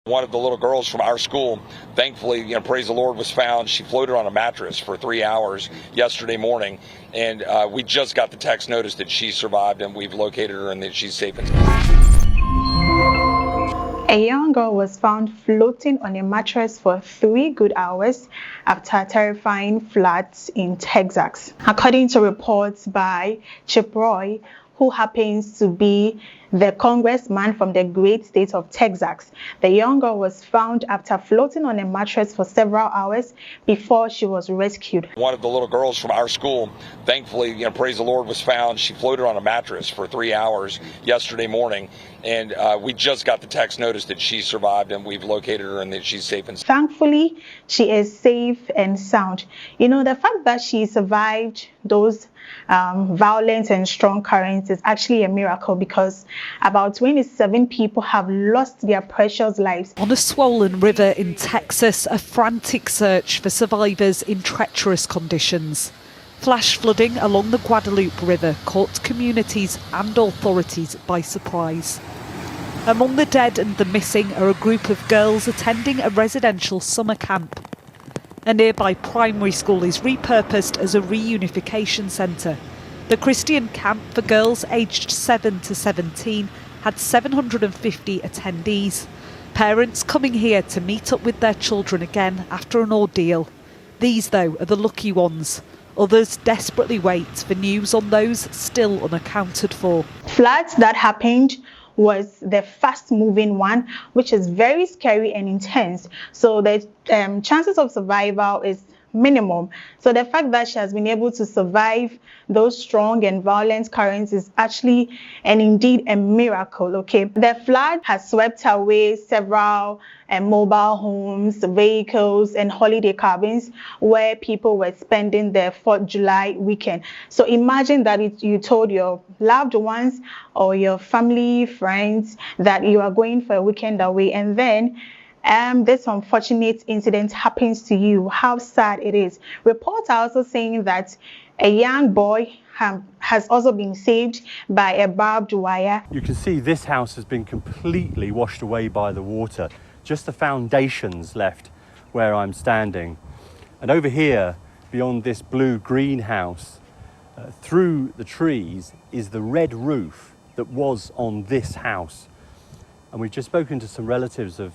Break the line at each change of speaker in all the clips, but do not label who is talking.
One of the little girls from our school, thankfully, praise the Lord, was found. She floated on a mattress for 3 hours yesterday morning, and we just got the text notice that she survived, and we've located her and that she's safe and
A young girl was found floating on a mattress for 3 good hours after a terrifying flood in Texas. According to reports by Chip Roy, who happens to be the congressman from the great state of Texas, the young girl was found after floating on a mattress for several hours before she was rescued.
One of the little girls from our school, thankfully, praise the Lord, was found. She floated on a mattress for 3 hours yesterday morning, and we just got the text notice that she survived, and we've located her and that she's safe and sound.
Thankfully, she is safe and sound. The fact that she survived those violent and strong currents is actually a miracle, because about 27 people have lost their precious lives.
On a swollen river in Texas, a frantic search for survivors in treacherous conditions. Flash flooding along the Guadalupe River caught communities and authorities by surprise. Among the dead and the missing are a group of girls attending a residential summer camp. A nearby primary school is repurposed as a reunification centre. The Christian camp for girls aged 7 to 17 had 750 attendees. Parents coming here to meet up with their children again after an ordeal. These, though, are the lucky ones. Others desperately wait for news on those still unaccounted for.
Floods that happened was the fast moving one, which is very scary and intense. So the chances of survival is minimum. So the fact that she has been able to survive those strong and violent currents is actually and indeed a miracle. Okay, the flood has swept away several mobile homes, vehicles, and holiday cabins where people were spending their 4th of July weekend. So imagine that you told your loved ones or your family, friends that you are going for a weekend away, and then this unfortunate incident happens to you. How sad it is. Reports are also saying that a young boy has also been saved by a barbed wire.
You can see this house has been completely washed away by the water. Just the foundations left where I'm standing. And over here, beyond this blue greenhouse, through the trees is the red roof that was on this house. And we've just spoken to some relatives of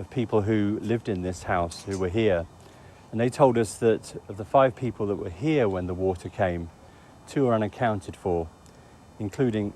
people who lived in this house, who were here, and they told us that of the 5 people that were here when the water came, 2 are unaccounted for, including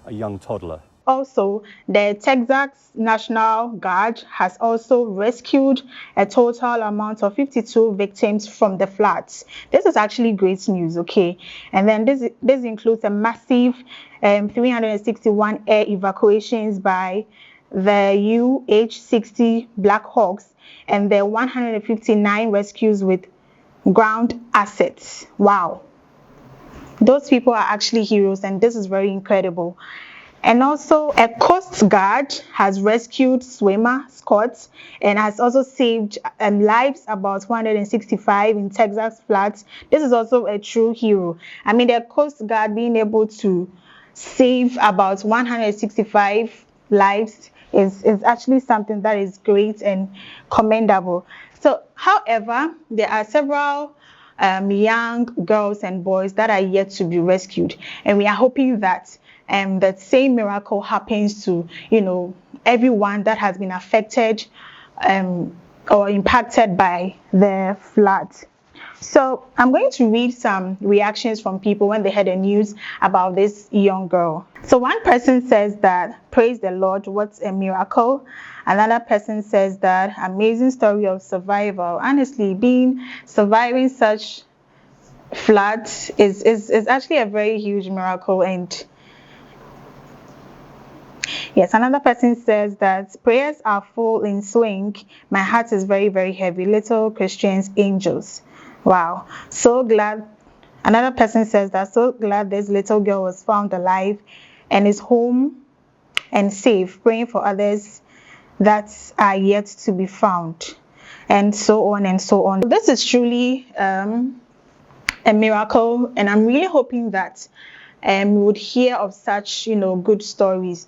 a young toddler.
Also, the Texas National Guard has also rescued a total amount of 52 victims from the floods. This is actually great news, okay? And then this includes a massive 361 air evacuations by the UH-60 Black Hawks and the 159 rescues with ground assets. Wow. Those people are actually heroes, and this is very incredible. And also, a Coast Guard has rescued swimmer Scott and has also saved lives, about 165 in Texas floods. This is also a true hero. I mean, the Coast Guard being able to save about 165 lives is actually something that is great and commendable. So, however, there are several young girls and boys that are yet to be rescued, and we are hoping that that same miracle happens to everyone that has been affected or impacted by the floods. So I'm going to read some reactions from people when they heard the news about this young girl. So one person says that, praise the Lord, what a miracle. Another person says that, amazing story of survival. Honestly, surviving such floods is actually a very huge miracle. And yes, another person says that prayers are full in swing. My heart is very, very heavy. Little Christians, angels. Wow, so glad. Another person says that, so glad this little girl was found alive and is home and safe, praying for others that are yet to be found, and so on and so on. This is truly a miracle, and I'm really hoping that we would hear of such, good stories.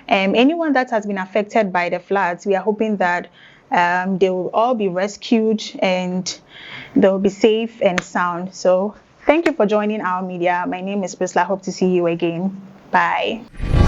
Anyone that has been affected by the floods, we are hoping that they will all be rescued and they'll be safe and sound. So thank you for joining our media. My name is Priscilla. Hope to see you again. Bye.